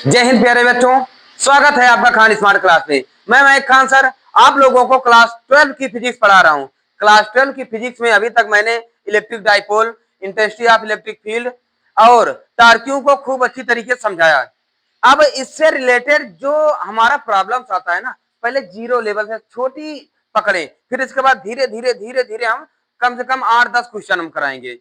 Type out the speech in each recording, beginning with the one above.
जय हिंद प्यारे बच्चों, स्वागत है आपका खान स्मार्ट क्लास में। मैं मयंक खान सर आप लोगों को क्लास 12 की फिजिक्स पढ़ा रहा हूँ। क्लास 12 की फिजिक्स में अभी तक मैंने electric dipole, intensity of electric field और टार्कियों को खूब अच्छी तरीके से समझाया। अब इससे रिलेटेड जो हमारा प्रॉब्लम्स आता है ना, पहले जीरो लेवल से छोटी पकड़े, फिर इसके बाद धीरे धीरे धीरे धीरे हम कम से कम 8-10 क्वेश्चन हम कराएंगे।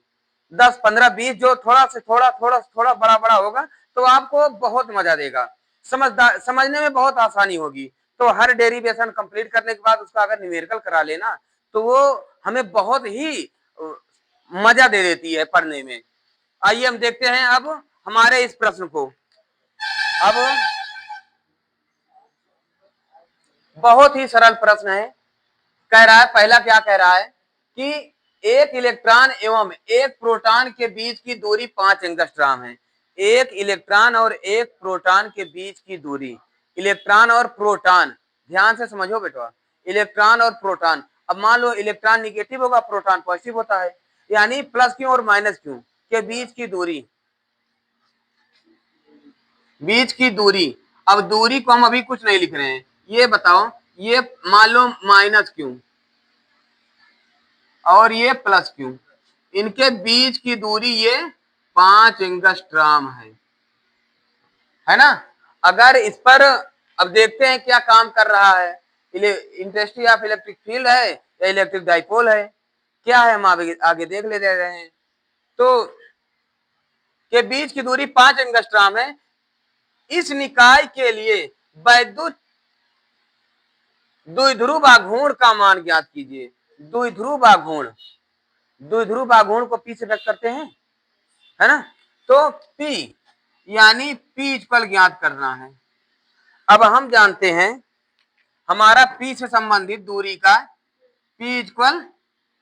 10, 15, 20 जो थोड़ा से थोड़ा थोड़ा थोड़ा बड़ा बड़ा होगा तो आपको बहुत मजा देगा, समझने में बहुत आसानी होगी। तो हर डेरिवेशन कंप्लीट करने के बाद उसका अगर न्यूमेरिकल करा लेना तो वो हमें बहुत ही मजा दे देती है पढ़ने में। आइए हम देखते हैं अब हमारे इस प्रश्न को। अब बहुत ही सरल प्रश्न है। कह रहा है, पहला क्या कह रहा है कि एक इलेक्ट्रॉन एवं एक प्रोटॉन के बीच की दूरी 5 एंगस्ट्रॉम है। एक इलेक्ट्रॉन और एक प्रोटॉन के बीच की दूरी, इलेक्ट्रॉन और प्रोटॉन, ध्यान से समझो बेटा, इलेक्ट्रॉन और प्रोटॉन। अब मान लो इलेक्ट्रॉन निगेटिव होगा, प्रोटॉन पॉजिटिव होता है, यानी प्लस क्यू और माइनस क्यू के बीच की दूरी, बीच की दूरी। अब दूरी को हम अभी कुछ नहीं लिख रहे हैं, ये बताओ, ये मान लो माइनस क्यू और ये प्लस क्यू, इनके बीच की दूरी ये 5 एंगस्ट्रॉम है ना। अगर इस पर अब देखते हैं क्या काम कर रहा है, इंटेंसिटी ऑफ इलेक्ट्रिक फील्ड है या इलेक्ट्रिक डाइपोल है, क्या है हम आगे देख ले रहे हैं। तो के बीच की दूरी 5 एंगस्ट्रॉम है। इस निकाय के लिए वैद्युत द्विध्रुव आघूर्ण का मान ज्ञात कीजिए। द्विध्रुव आघूर्ण, द्विध्रुव आघूर्ण को पी से व्यक्त करते हैं, है ना। तो P यानी P इक्वल ज्ञात करना है। अब हम जानते हैं हमारा P से संबंधित दूरी का P इक्वल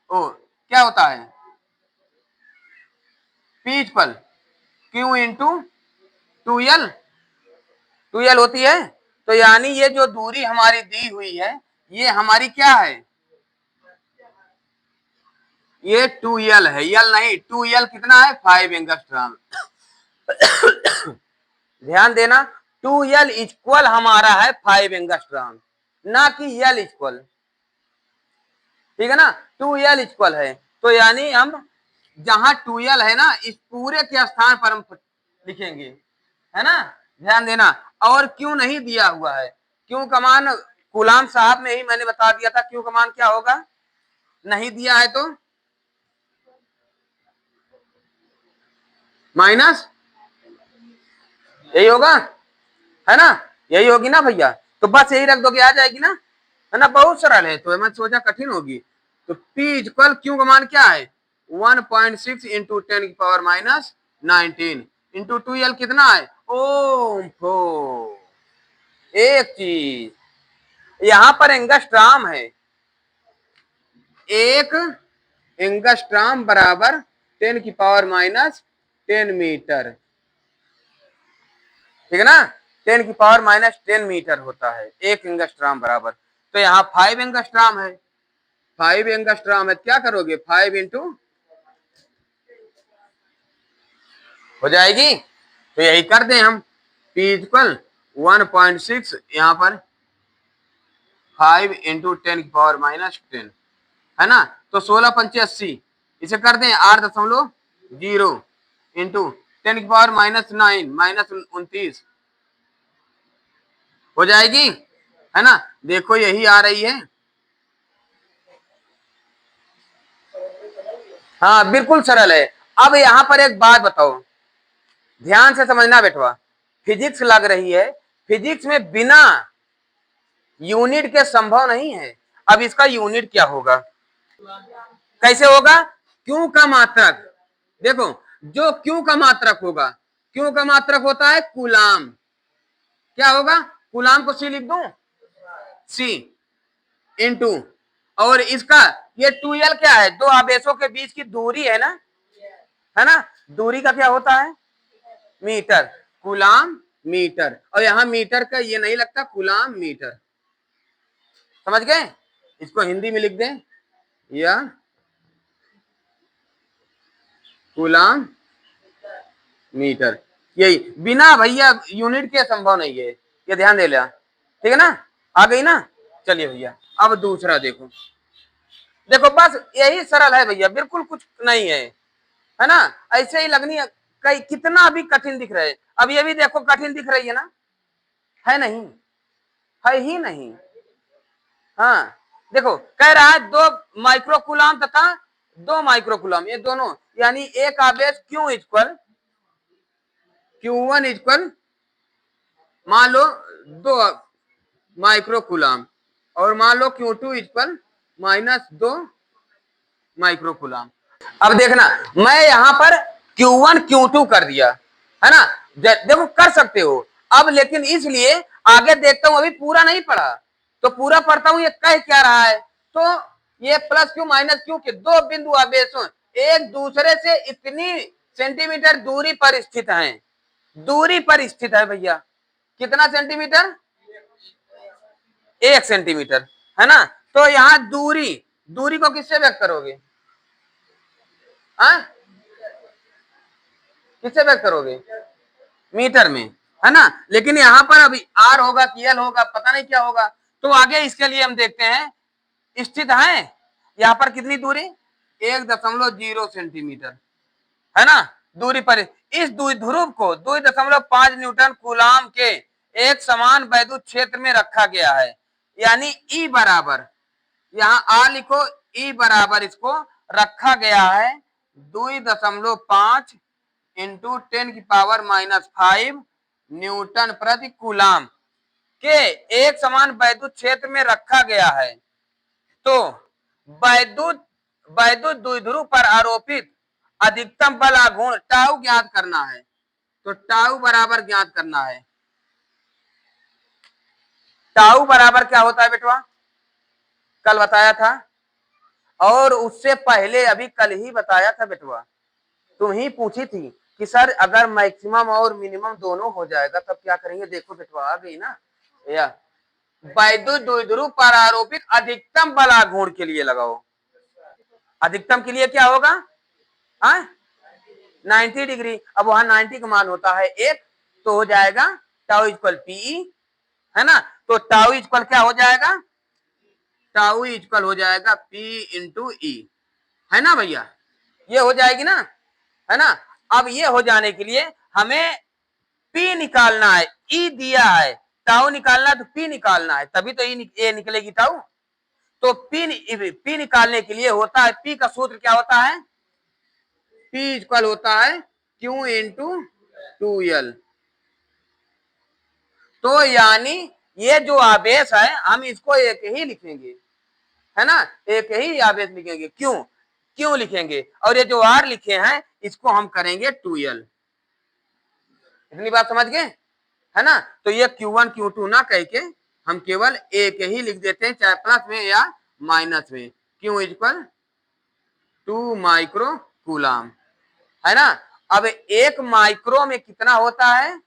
ओ क्या होता है, P equal Q into 2L, 2L होती है। तो यानी ये जो दूरी हमारी दी हुई है ये हमारी क्या है, ये 2L है, L नहीं, 2L कितना है, 5 एंगस्ट्रॉम। ध्यान देना, 2L इक्वल हमारा है 5 एंगस्ट्रॉम, ना कि L इक्वल, ठीक है ना। 2L इक्वल है तो यानी हम जहां 2L है ना, इस पूरे के स्थान पर हम लिखेंगे, है ना। ध्यान देना, और क्यों नहीं दिया हुआ है, क्यों का मान गुलाम साहब में ही मैंने बता दिया था, क्यों का मान क्या होगा, नहीं दिया है तो माइनस, यही होगा, है ना, यही होगी ना भैया। तो बस यही रख दोगे, आ जाएगी ना, है ना। बहुत सरल है, तो मैं सोचा कठिन होगी। तो P इक्वल क्यू का मान क्या है, 1.6 इंटू 10 की पावर माइनस 19 इंटू 2L कितना है, ओम हो। एक चीज यहां पर एंगस्ट्राम है, एक एंगस्ट्राम बराबर 10 की पावर माइनस 10 मीटर, ठीक है ना। 10 की पावर माइनस 10 मीटर होता है एक एंगस्ट्राम बराबर। तो यहाँ 5 एंगस्ट्राम है, 5 एंगस्ट्राम है, क्या करोगे 5 इंटू, हो जाएगी। तो यही कर दें हम, P इक्वल 1.6 यहाँ पर 5 इंटू 10 की पावर माइनस 10, है ना। तो 16 पंचे 80, इसे कर दें 8.0 इंटू 10 की पावर माइनस 9 माइनस 29, हो जाएगी, है ना। देखो यही आ रही है, हाँ बिल्कुल सरल है। अब यहाँ पर एक बात बताओ, ध्यान से समझना बेटवा, फिजिक्स लग रही है, फिजिक्स में बिना यूनिट के संभव नहीं है। अब इसका यूनिट क्या होगा, कैसे होगा, क्यू का मात्रक, देखो जो क्यू का मात्रक होगा, क्यू का मात्रक होता है कूलाम, क्या होगा, कूलाम को सी लिख दूं, सी इंटू, और इसका ये 2L क्या है, दो आवेशों के बीच की दूरी है ना, है ना। दूरी का क्या होता है, मीटर, कूलाम मीटर, और यहां मीटर का ये नहीं लगता, कूलाम मीटर, समझ गए। इसको हिंदी में लिख दें, या कूलाम मीटर, यही बिना भैया यूनिट के संभव नहीं है, ये ध्यान दे लिया, ठीक है ना। आ गई ना। चलिए भैया अब दूसरा देखो, देखो बस यही सरल है भैया, बिल्कुल कुछ नहीं है, है ना। ऐसे ही लगनी है, कई कितना भी कठिन दिख रहे, अब ये भी देखो कठिन दिख रही है ना, है नहीं, है ही नहीं। हाँ देखो कह रहा है 2 माइक्रोकुलाम तथा 2 माइक्रोकुलाम, ये दोनों यानी एक आवेश Q1 इक्वल मान लो 2 माइक्रोकुलाम, और मान लो Q2 इक्वल -2 माइक्रोकुलाम। अब देखना मैं यहां पर Q1 Q2 कर दिया, है ना। देखो कर सकते हो अब, लेकिन इसलिए आगे देखता हूं, अभी पूरा नहीं पढ़ा, तो पूरा पढ़ता हूं ये कह क्या रहा है। तो ये प्लस क्यू माइनस क्यू के दो बिंदु आवेशों एक दूसरे से इतनी सेंटीमीटर दूरी पर स्थित हैं, दूरी पर स्थित है भैया, कितना सेंटीमीटर, 1 सेंटीमीटर, है ना। तो यहाँ दूरी, दूरी को किससे व्यक्त करोगे, हाँ किससे व्यक्त करोगे, मीटर में, है ना। लेकिन यहाँ पर अभी आर होगा कि एल होगा, पता नहीं क्या होगा, तो आगे इसके लिए हम देखते हैं स्थित है यहाँ पर कितनी दूरी, 1.0 सेंटीमीटर, है ना। दूरी पर इस द्विध्रुव को 2.5 न्यूटन कूलाम के एक समान वैद्युत क्षेत्र में रखा गया है, यानी ई बराबर, यहाँ आ लिखो, ई बराबर इसको रखा गया है 2.5 इंटू 10⁻⁵ न्यूटन प्रति कूलाम के एक समान वैद्युत क्षेत्र में रखा गया है। तो वैद्युत वैद्युत द्विध्रुव पर आरोपित अधिकतम बल आघूर्ण टाउ ज्ञात करना है, तो टाउ बराबर ज्ञात करना है। टाउ बराबर क्या होता है बेटवा, कल बताया था, और उससे पहले अभी कल ही बताया था बेटवा, तुम ही पूछी थी कि सर अगर मैक्सिमम और मिनिमम दोनों हो जाएगा तब क्या करेंगे, देखो बेटवा आ गई ना। या वैद्युत द्विध्रुव पर आरोपित अधिकतम बल आघूर्ण के लिए लगाओ, अधिकतम के लिए क्या होगा, हाँ 90 डिग्री। अब वहां 90 का मान होता है 1, तो हो जाएगा टाउ इक्वल पीई, है ना। तो टाउ इक्वल क्या हो जाएगा, टाउ इक्वल हो जाएगा पी इंटू ई, है ना भैया, ये हो जाएगी ना, है ना। अब ये हो जाने के लिए हमें पी निकालना है, ई दिया है, टाउ निकालना है तो पी निकालना है, तभी तो ए निकलेगी टाउ। तो पी निकालने के लिए होता है, पी का सूत्र क्या होता है, पी इक्वल होता है क्यू इंटू 2L। तो यानी ये जो आवेश है हम इसको एक ही लिखेंगे, है ना, एक ही आवेश लिखेंगे, क्यों क्यों लिखेंगे, और ये जो आर लिखे हैं इसको हम करेंगे 2L। इतनी बात समझ गए, है ना। तो ये Q1 Q2 ना कह के हम केवल एक ही लिख देते हैं, चाहे प्लस में या माइनस में, क्यू इक्वल 2 माइक्रो कूलाम, है ना। अब 1 माइक्रो में कितना होता है,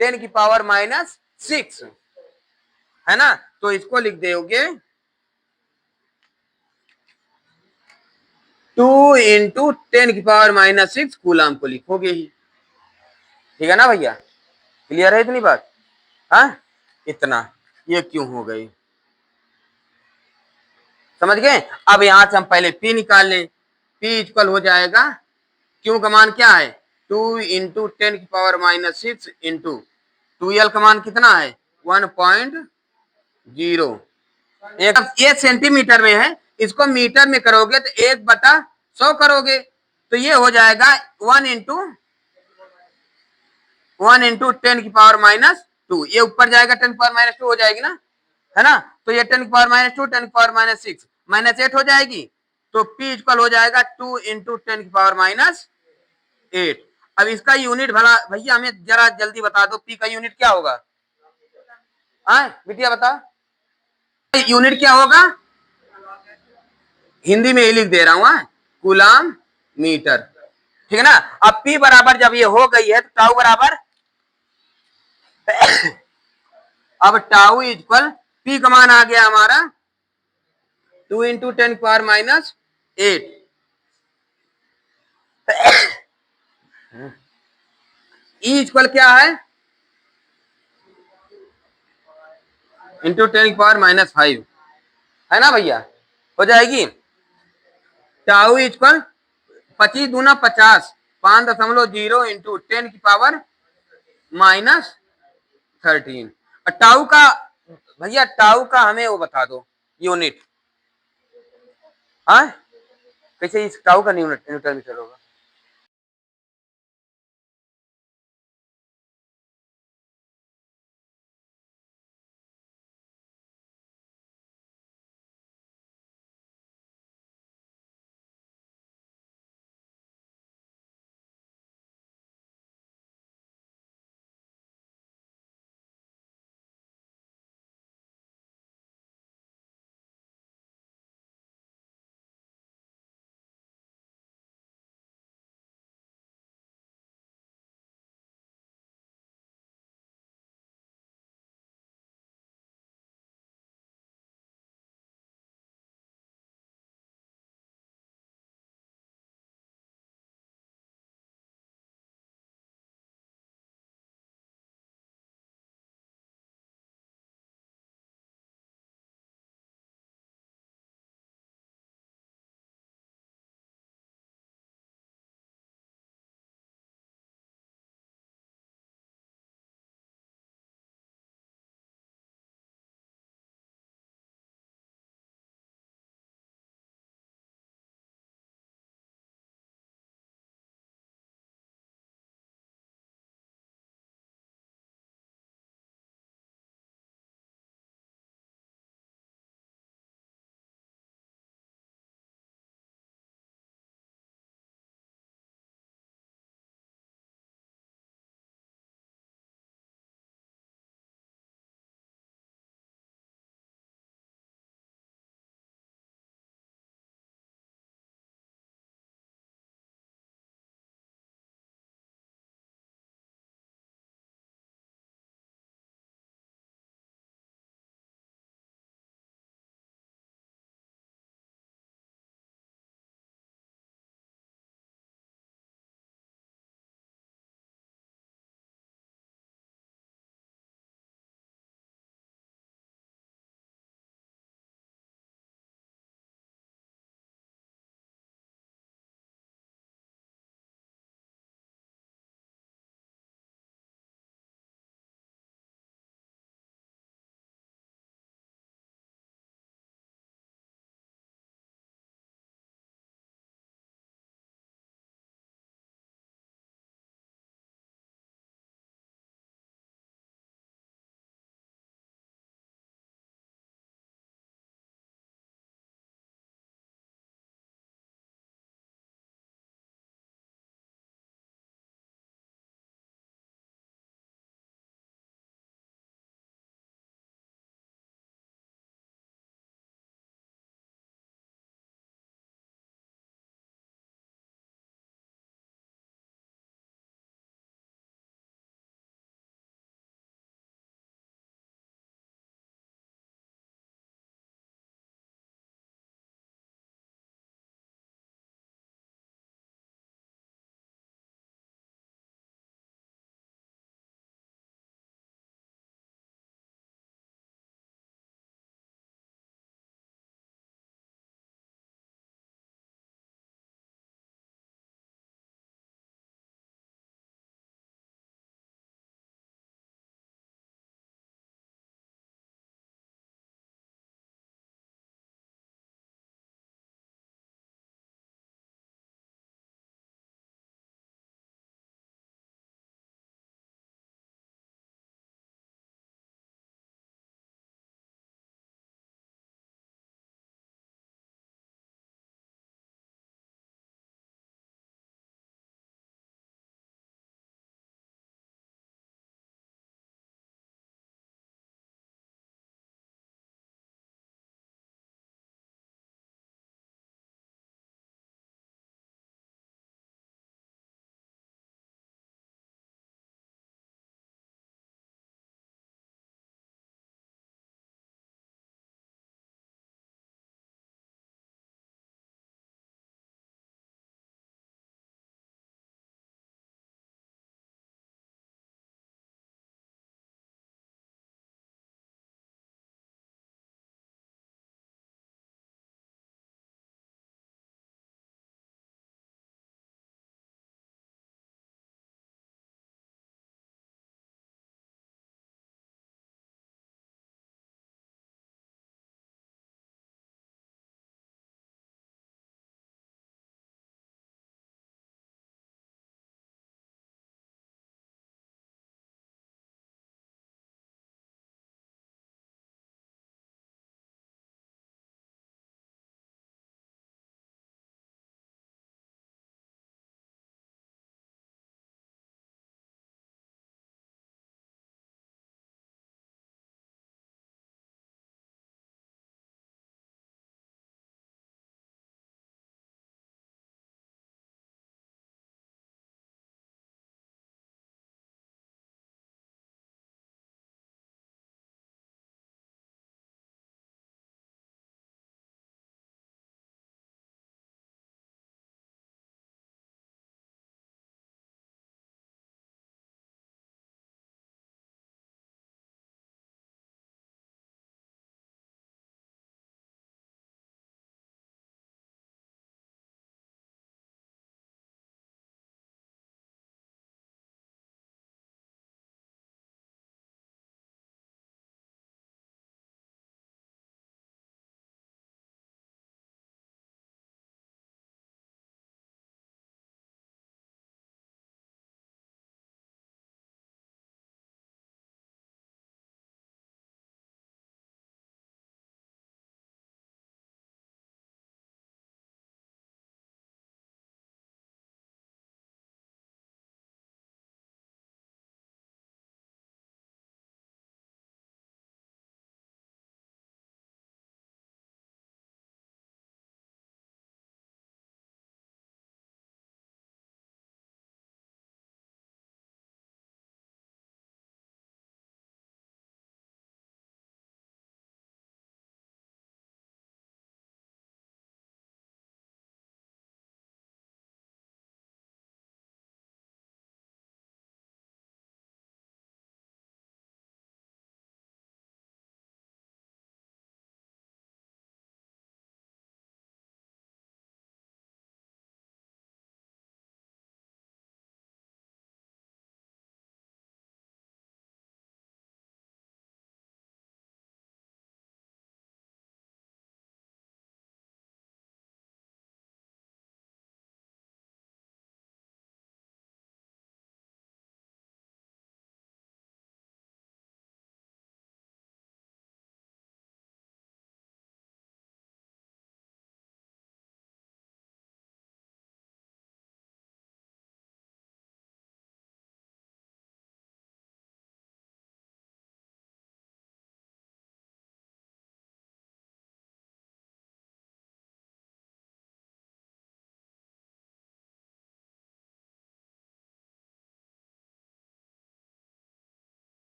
10⁻⁶, है ना। तो इसको लिख दोगे 2 इंटू 10⁻⁶ कूलाम को लिखोगे ही, ठीक है ना भैया, क्लियर है इतनी बात, हाँ इतना, ये क्यों हो गई, समझ गए। अब यहां से हम पहले पी निकाल लें, पी इक्वल हो जाएगा, क्यू का मान क्या है 2 इंटू 10⁻⁶ इंटू 2L का मान कितना है 1.0, ये सेंटीमीटर में है, इसको मीटर में करोगे तो 1/100 करोगे, तो ये हो जाएगा 1 इंटू 10⁻², ये ऊपर जाएगा 10⁻² हो जाएगी ना, है ना। तो ये 10⁻², 10⁻6 -8 हो जाएगी, तो P इक्वल हो जाएगा 2 इंटू 10⁻8। अब इसका यूनिट भला भैया हमें जरा जल्दी बता दो, P का यूनिट क्या होगा, हाँ बिटिया बताओ, यूनिट क्या होगा, हिंदी में ही लिख दे रहा हूं, कूलाम मीटर, ठीक है ना। अब P बराबर जब ये हो गई है तो टाउ बराबर अब टाउ इक्वल P का मान आ गया हमारा 2 इंटू 10⁻⁸। ई इक्वल क्या है, इंटू 10⁻⁻5 है ना भैया, हो जाएगी। टाउ इक्वल 25 दूना 50, 5.0 इंटू 10⁻⁻13। और टाउ का भैया, टाउ का हमें वो बता दो यूनिट। हाँ, कैसे इस टाउ का न्यूटन मीटर होगा।